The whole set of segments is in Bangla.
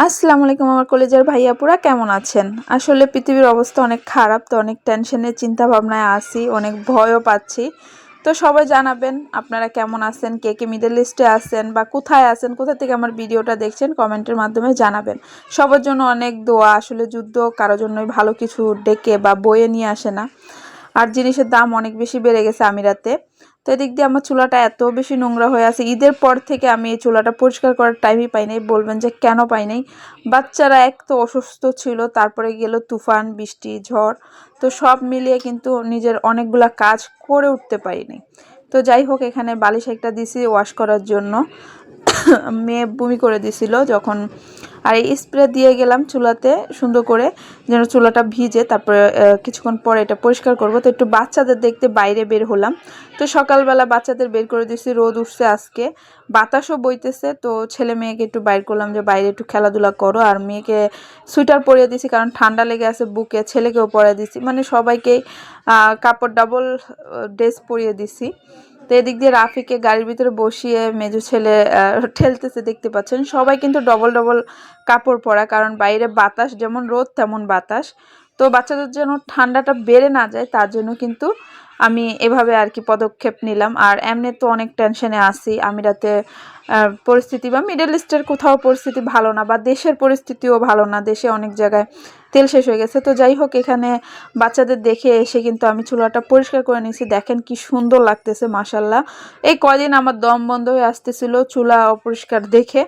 আসসালামু আলাইকুম আমার কলেজের ভাইয়াপুরা কেমন আছেন? আসলে পৃথিবীর অবস্থা অনেক খারাপ, তো অনেক টেনশনে চিন্তা ভাবনায় আছি, অনেক ভয়ও পাচ্ছি। তো সবাই জানাবেন আপনারা কেমন আছেন, কে কে মিডল ইস্টে আছেন বা কোথায় আছেন, কোথা থেকে আমার ভিডিওটা দেখছেন কমেন্টের মাধ্যমে জানাবেন। সবার জন্য অনেক দোয়া। আসলে যুদ্ধ কারোর জন্যই ভালো কিছু ডেকে বা বয়ে নিয়ে আসে না। আর জিনিসের দাম অনেক বেশি বেড়ে গেছে আমিরাতে। তো এদিক দিয়ে আমার চুলাটা এত বেশি নোংরা হয়ে আছে, ঈদের পর থেকে আমি এই চুলাটা পরিষ্কার করার টাইমই পাই নাই। বলবেন যে কেন পাই নাই? বাচ্চারা এক তো অসুস্থ ছিল, তারপরে গেল তুফান, বৃষ্টি, ঝড়। তো সব মিলিয়ে কিন্তু নিজের অনেকগুলা কাজ করে উঠতে পারিনি। তো যাই হোক, এখানে বালিশ একটা দিছি ওয়াশ করার জন্য। মেয়ে বমি করে দিছিল যখন। আর এই স্প্রে দিয়ে গেলাম চুলাতে সুন্দর করে, যেন চুলাটা ভিজে। তারপরে কিছুক্ষণ পরে এটা পরিষ্কার করব। তো একটু বাচ্চাদের দেখতে বাইরে বের হলাম। তো সকালবেলা বাচ্চাদের বের করে দিয়েছি, রোদ উঠছে আজকে, বাতাসও বইতেছে। তো ছেলে মেয়েকে একটু বাইর করলাম যে বাইরে একটু খেলাধুলা করো। আর মেয়েকে সোয়েটার পরিয়ে দিয়েছি কারণ ঠান্ডা লেগে আছে বুকে, ছেলেকেও পরিয়ে দিয়েছি, মানে সবাইকেই কাপড় ডাবল ড্রেস পরিয়ে দিছি। তো এদিক দিয়ে রাফিকে গাড়ির ভিতরে বসিয়ে মেজো ছেলে ঠেলতেছে, দেখতে পাচ্ছেন। সবাই কিন্তু ডবল ডবল কাপড় পরা, কারণ বাইরে বাতাস যেমন রোদ তেমন বাতাস। তো বাচ্চাদের যেন ঠান্ডাটা বেড়ে না যায় তার জন্য কিন্তু আমি এভাবে আর কি পদক্ষেপ নিলাম। আর এমনি তো অনেক টেনশনে আছি। আমিরাতে পরিস্থিতি বা মিডল ইস্টের কোথাও পরিস্থিতি ভালো না, বা দেশের পরিস্থিতিও ভালো না। দেশে অনেক জায়গায় তেল শেষ হয়ে গেছে। তো যাই হোক, এখানে বাচ্চাদের দেখে এসে কিন্তু আমি চুলাটা পরিষ্কার করে নিয়েছি। দেখেন কি সুন্দর লাগতেছে মাশাল্লাহ। এই কয়দিন আমার দম বন্ধ হয়ে আসতেছিল চুলা অপরিষ্কার দেখে।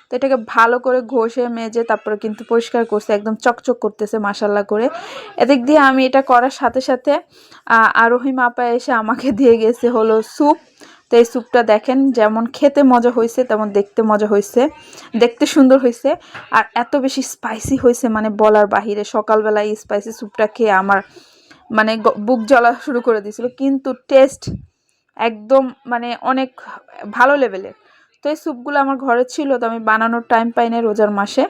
তো এটাকে ভালো করে ঘষে মেজে তারপরে কিন্তু পরিষ্কার করছে, একদম চকচক করতেছে মাশাল্লাহ করে। এদিক দিয়ে আমি এটা করার সাথে সাথে আরোহিমা আপা এসে আমাকে দিয়ে গেছে হলো স্যুপ। তো এই স্যুপটা দেখেন, যেমন খেতে মজা হয়েছে তেমন দেখতে মজা হয়েছে, দেখতে সুন্দর হয়েছে। আর এত বেশি স্পাইসি হয়েছে মানে বলার বাহিরে। সকালবেলা এই স্পাইসি স্যুপটা খেয়ে আমার মানে বুক জ্বলা শুরু করে দিয়েছিল, কিন্তু টেস্ট একদম মানে অনেক ভালো লেভেলের। তো এই স্যুপগুলো আমার ঘরে ছিল, তো আমি বানানোর টাইম পাই না রোজার মাসে।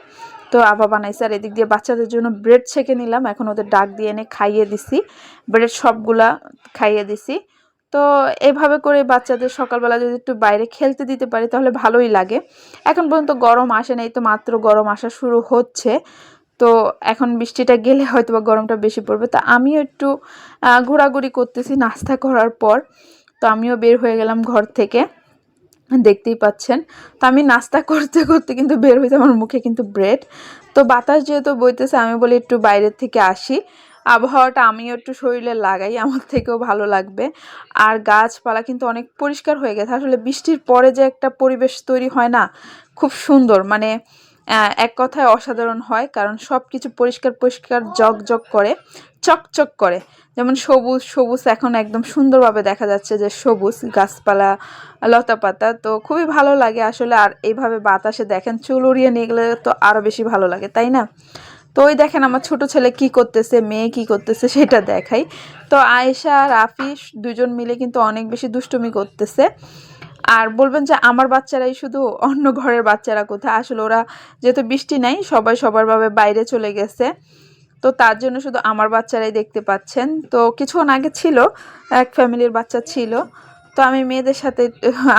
তো আবা বানাইছে। আর এদিক দিয়ে বাচ্চাদের জন্য ব্রেড ছেঁকে নিলাম, এখন ওদের ডাক দিয়ে এনে খাইয়ে দিছি, ব্রেড সবগুলা খাইয়ে দিছি। তো এভাবে করে বাচ্চাদের সকালবেলা যদি একটু বাইরে খেলতে দিতে পারি তাহলে ভালোই লাগে। এখন পর্যন্ত গরম আসে নাই, তো মাত্র গরম আসা শুরু হচ্ছে। তো এখন বৃষ্টিটা গেলে হয়তো বা গরমটা বেশি পড়বে। তো আমিও একটু ঘোরাঘুরি করতেছি নাস্তা করার পর। তো আমিও বের হয়ে গেলাম ঘর থেকে, দেখতেই পাচ্ছেন। তো আমি নাস্তা করতে করতে কিন্তু বের হয়েছে, আমার মুখে কিন্তু ব্রেড। তো বাতাস যেহেতু বইতেছে আমি বলি একটু বাইরের থেকে আসি, আবহাওয়াটা আমিও একটু শরীরে লাগাই, আমার থেকেও ভালো লাগবে। আর গাছপালা কিন্তু অনেক পরিষ্কার হয়ে গেছে। আসলে বৃষ্টির পরে যে একটা পরিবেশ তৈরি হয় না, খুব সুন্দর, মানে এক কথায় অসাধারণ হয়। কারণ সব কিছু পরিষ্কার পরিষ্কার জগজগ করে, চকচক করে। যেমন সবুজ সবুজ এখন একদম সুন্দরভাবে দেখা যাচ্ছে, যে সবুজ গাছপালা, লতা পাতা। তো খুবই ভালো লাগে আসলে। আর এইভাবে বাতাসে দেখেন চুল উড়িয়ে নিয়ে গেলে তো আরো বেশি ভালো লাগে, তাই না? তো ওই দেখেন আমার ছোট ছেলে কি করতেছে, মেয়ে কি করতেছে সেটা দেখাই। তো আয়েশা আর আফিস দুজন মিলে কিন্তু অনেক বেশি দুষ্টুমি করতেছে। আর বলবেন যে আমার বাচ্চারাই শুধু, অন্য ঘরের বাচ্চারা কোথায়? আসলে ওরা যেহেতু বৃষ্টি নাই, সবাই সবার ভাবে বাইরে চলে গেছে। তো তার জন্য শুধু আমার বাচ্চারাই দেখতে পাচ্ছেন। তো কিছুক্ষণ আগে ছিল এক ফ্যামিলির বাচ্চা ছিল। তো আমি মেয়েদের সাথে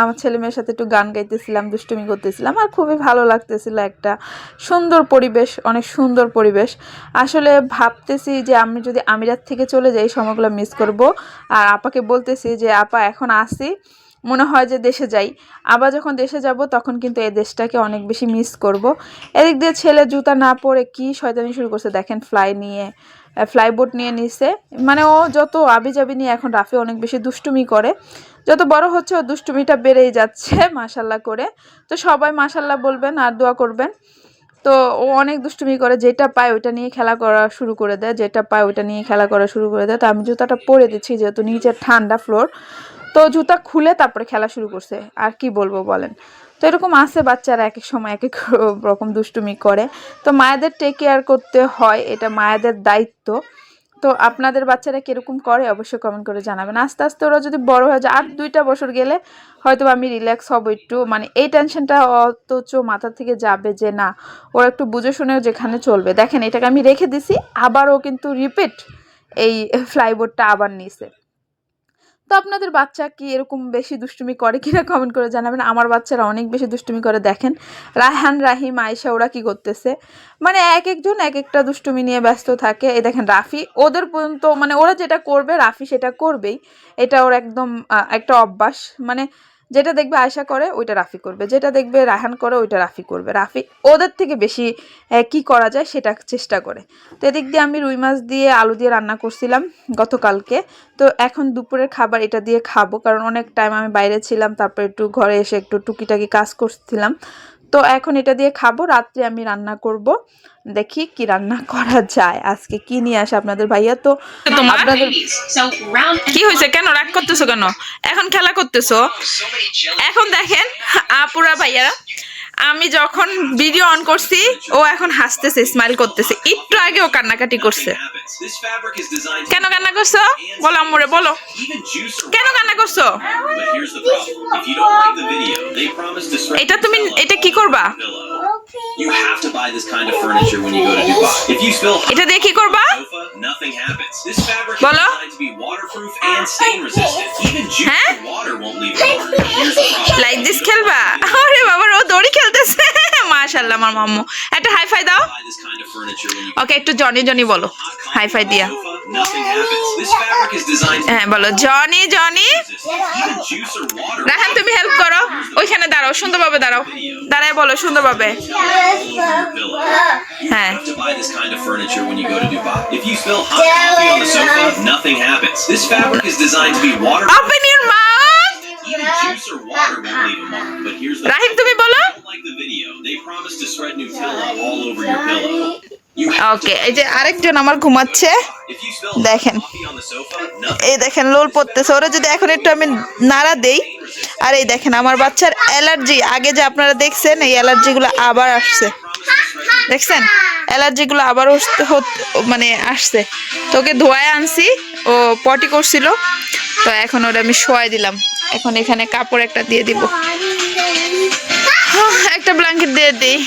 আমার ছেলে মেয়ের সাথে একটু গান গাইতেছিলাম, দুষ্টুমি করতেছিলাম। আর খুবই ভালো লাগতেছিল, একটা সুন্দর পরিবেশ, অনেক সুন্দর পরিবেশ। আসলে ভাবতেছি যে আমি যদি আমিরাত থেকে চলে যাই সময়গুলো মিস করব। আর আপাকে বলতেছি যে আপা এখন আসি, মনে হয় যে দেশে যাই। আবার যখন দেশে যাব তখন কিন্তু এই দেশটাকে অনেক বেশি মিস করব। এদিক দিয়ে ছেলে জুতা না পরে কি শয়তানি শুরু করছে দেখেন, ফ্লাইবোর্ড নিয়ে নিছে। মানে ও যত আবিজাবি নিয়ে এখন রাফি অনেক বেশি দুষ্টুমি করে। যত বড় হচ্ছে ও দুষ্টুমিটা বেড়েই যাচ্ছে মাশাল্লাহ করে। তো সবাই মাশাল্লাহ বলবেন আর দোয়া করবেন। তো ও অনেক দুষ্টুমি করে, যেটা পায় ওইটা নিয়ে খেলা করা শুরু করে দেয়, যেটা পায় ওইটা নিয়ে খেলা করা শুরু করে দেয়। তো আমি জুতাটা পরে দিচ্ছি যেহেতু নিচে ঠান্ডা ফ্লোর। তো জুতা খুলে তারপরে খেলা শুরু করছে। আর কি বলবো বলেন? তো এরকম আছে, বাচ্চারা এক এক সময় এক এক রকম দুষ্টুমি করে। তো মায়েদের টেক কেয়ার করতে হয়, এটা মায়েদের দায়িত্ব। তো আপনাদের বাচ্চারা কিরকম করে অবশ্যই কমেন্ট করে জানাবেন। আস্তে আস্তে ওরা যদি বড় হয়ে যায়, আর 2টা বছর গেলে হয়তো আমি রিল্যাক্স হব একটু, মানে এই টেনশনটা অথচ মাথা থেকে যাবে যে না, ওরা একটু বুঝে শুনেও যেখানে চলবে। দেখেন এটাকে আমি রেখে দিছি, আবারও কিন্তু রিপিট এই ফ্লাইবোর্ডটা আবার নিছে। তো আপনাদের বাচ্চা কি এরকম বেশি দুষ্টুমি করে কিনা কমেন্ট করে জানাবেন। আমার বাচ্চারা অনেক বেশি দুষ্টুমি করে। দেখেন রায়হান, রাহিম, আয়েশা ওরা কি করতেছে, মানে এক একজন এক একটা দুষ্টুমি নিয়ে ব্যস্ত থাকে। এই দেখেন রাফি, ওদের পর্যন্ত মানে ওরা যেটা করবে রাফি সেটা করবেই, এটা ওর একদম একটা অভ্যাস। মানে যেটা দেখবে আয়েশা করে ওইটা রাফি করবে, যেটা দেখবে রায়হান করে ওইটা রাফি করবে। রাফি ওদের থেকে বেশি কি করা যায় সেটা চেষ্টা করে। তো এদিক দিয়ে আমি রুই মাছ দিয়ে আলু দিয়ে রান্না করছিলাম গতকালকে। তো এখন দুপুরের খাবার এটা দিয়ে খাবো, কারণ অনেক টাইম আমি বাইরে ছিলাম, তারপর একটু ঘরে এসে একটু টুকিটাকি কাজ করছিলাম। তো এখন এটা দিয়ে খাবো। রাত্রে আমি রান্না করব, দেখি কি রান্না করা যায়। আজকে কি নিয়ে আসে আপনাদের ভাইয়া। তো আপনাদের কি হয়েছে, কেন রাগ করতেছো, কেন এখন খেলা করতেছো? এখন দেখেন আপুরা ভাইয়ারা, আমি যখন ভিডিও অন করছি ও এখন হাসতেছে, স্মাইল করতেছে। একটু আগে ও কান্নাকাটি করছে। কেন কান্না করছো বলো আম্মুরে, বলো কেন কান্না করছো? এটা তুমি এটা কি করবা? You have to buy this kind of furniture when you go to Dubai. If you spill এটা দিয়ে কি করবা? Nothing happens. This fabric is designed to be waterproof and stain resistant. Even juice and water won't leave a mark. Here's the problem. Like this খেলবা? আরে বাবা ও দড়ি খেলতেছে। মাশাআল্লাহ আমার মাম্মু। একটা হাই ফাই দাও। ওকে একটু জনি জনি বলো। হাই ফাই দিয়া। Nothing happens. This fabric is designed to বলো জনি জনি। রাহান তুমি হেল্প করো। ওইখানে দাঁড়াও, সুন্দরভাবে দাঁড়াও। দাঁড়ায় বলো সুন্দরভাবে। হ্যাঁ। Open your mouth. রাহিম তুমি বলো। ওকে এই যে আরেকজন আমার ঘুমাচ্ছে, দেখেন এই দেখেন লোল পড়তেছে। ওরা যদি এখন একটু আমি নাড়া দেই, আর এই দেখেন আমার বাচ্চার অ্যালার্জি, আগে যে আপনারা দেখছেন এই অ্যালার্জিগুলো আবার আসছে, দেখছেন অ্যালার্জিগুলো আবার মানে আসছে। তোকে ধোয়ায় আনছি, ও পটি করছিল, তো এখন ওটা আমি শোয়াই দিলাম। এখন এখানে কাপড় একটা দিয়ে দিব, একটা ব্ল্যাঙ্কেট দিয়ে দিই।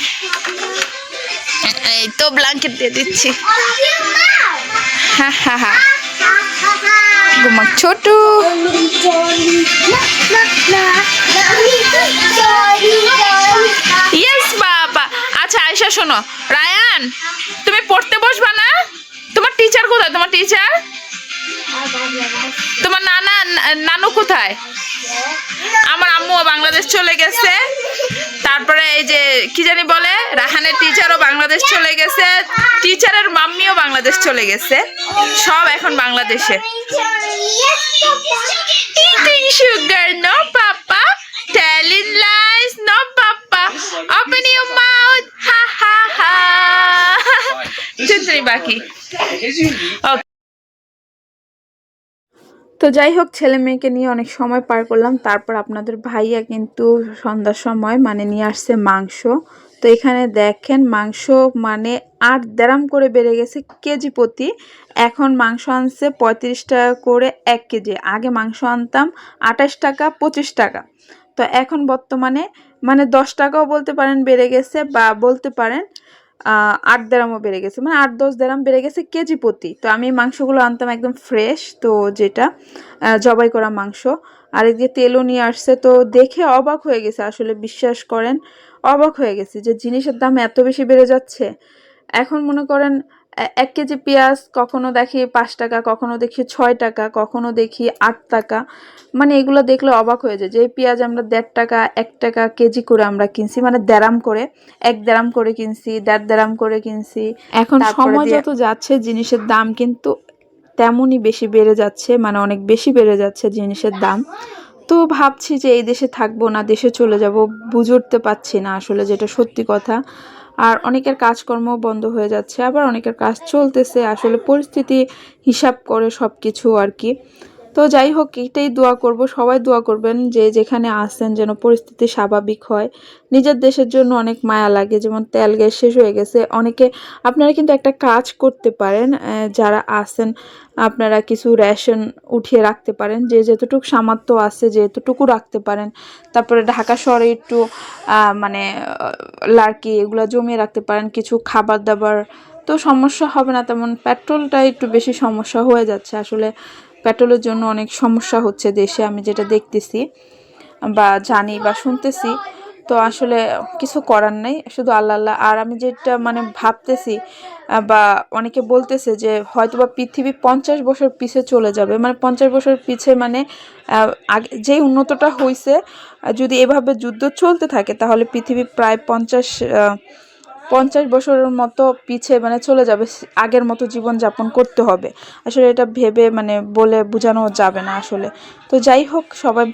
এই তো ব্ল্যাঙ্কেট দিয়ে দিচ্ছি। হ্যাঁ হ্যাঁ হ্যাঁ ঘুমা ছোট। ইয়েস বাবা। আচ্ছা আয়েশা শোনো, রায়ান তুমি পড়তে বসবা না? তোমার টিচার কোথায়? তোমার টিচার, তোমার নানু কোথায়? আমার আম্মু বাংলাদেশ চলে গেছে। তারপরে এই যে কি জানি বলে, রাহানের টিচারও বাংলাদেশ চলে গেছে, টিচারের মাম্মিও বাংলাদেশ চলে গেছে, সব এখন বাংলাদেশে। Eating sugar, no papa. Telling lies, no papa. Open your mouth, ha ha ha. চুনচুনি বাকি। তো যাই হোক, ছেলে মেয়েকে নিয়ে অনেক সময় পার করলাম। তারপর আপনাদের ভাইয়া কিন্তু সন্ধ্যার সময় মানে নিয়ে আসছে মাংস। তো এখানে দেখেন মাংস মানে 8 দেরাম করে বেড়ে গেছে কেজি প্রতি। এখন মাংস আনছে 35 টাকা করে 1 কেজি। আগে মাংস আনতাম 28 টাকা 25 টাকা। তো এখন বর্তমানে মানে 10 টাকাও বলতে পারেন বেড়ে গেছে, বা বলতে পারেন 8 দেরামও বেড়ে গেছে, মানে 8-10 দেরাম বেড়ে গেছে কেজি প্রতি। তো আমি মাংসগুলো আনতাম একদম ফ্রেশ, তো যেটা জবাই করা মাংস। আর এই যে তেলও নিয়ে আসছে, তো দেখে অবাক হয়ে গেছে আসলে, বিশ্বাস করেন অবাক হয়ে গেছে যে জিনিসের দাম এত বেশি বেড়ে যাচ্ছে। এখন মনে করেন 1 কেজি পেঁয়াজ কখনো দেখি 5 টাকা, কখনো দেখি 6 টাকা, কখনো দেখি 8 টাকা। মানে এগুলো দেখলে অবাক হয়ে যায় যে পেঁয়াজ আমরা 1.5 টাকা 1 টাকা কেজি করে আমরা কিনছি, মানে দেরাম করে 1 দেরাম করে কিনছি, 1.5 দেরাম করে কিনছি। এখন সময় যত যাচ্ছে জিনিসের দাম কিন্তু তেমনই বেশি বেড়ে যাচ্ছে, মানে অনেক বেশি বেড়ে যাচ্ছে জিনিসের দাম। তো ভাবছি যে এই দেশে থাকবো না দেশে চলে যাব, বুঝে উঠতে পারছি না আসলে, যেটা সত্যি কথা। আর অনেকের কাজকর্ম বন্ধ হয়ে যাচ্ছে, আবার অনেকের কাজ চলতেছে, আসলে পরিস্থিতি হিসাব করে সব কিছু আর কি। তো যাই হোক, এটাই দোয়া করব, সবাই দোয়া করবেন যে যেখানে আছেন যেন পরিস্থিতি স্বাভাবিক হয়। নিজের দেশের জন্য অনেক মায়া লাগে, যেমন তেল গ্যাস শেষ হয়ে গেছে। অনেকে আপনারা কিন্তু একটা কাজ করতে পারেন, যারা আছেন আপনারা কিছু রেশন উঠিয়ে রাখতে পারেন, যে যতটুকু সামর্থ্য আছে যেতটুকু রাখতে পারেন। তারপরে ঢাকা শহরে একটু মানে লার্কি এগুলো জমিয়ে রাখতে পারেন, কিছু খাবার দাবার। তো সমস্যা হবে না তেমন, পেট্রোলটা একটু বেশি সমস্যা হয়ে যাচ্ছে আসলে। পেট্রোলের জন্য অনেক সমস্যা হচ্ছে দেশে, আমি যেটা দেখতেছি বা জানি বা শুনতেছি। তো আসলে কিছু করার নাই, শুধু আল্লাহ আল্লাহ। আর আমি যেটা মানে ভাবতেছি বা অনেকে বলতেছে যে হয়তোবা পৃথিবী 50 বছর পিছে চলে যাবে, মানে 50 বছর পিছে, মানে আগে যেই উন্নতটা হয়েছে যদি এভাবে যুদ্ধ চলতে থাকে তাহলে পৃথিবী প্রায় 50 বছরের মতো পিছে মানে চলে যাবে, আগের মতো জীবন যাপন করতে হবে। আসলে এটা ভেবে মানে বলে বোঝানো যাবে না আসলে। তো যাই হোক, সবাই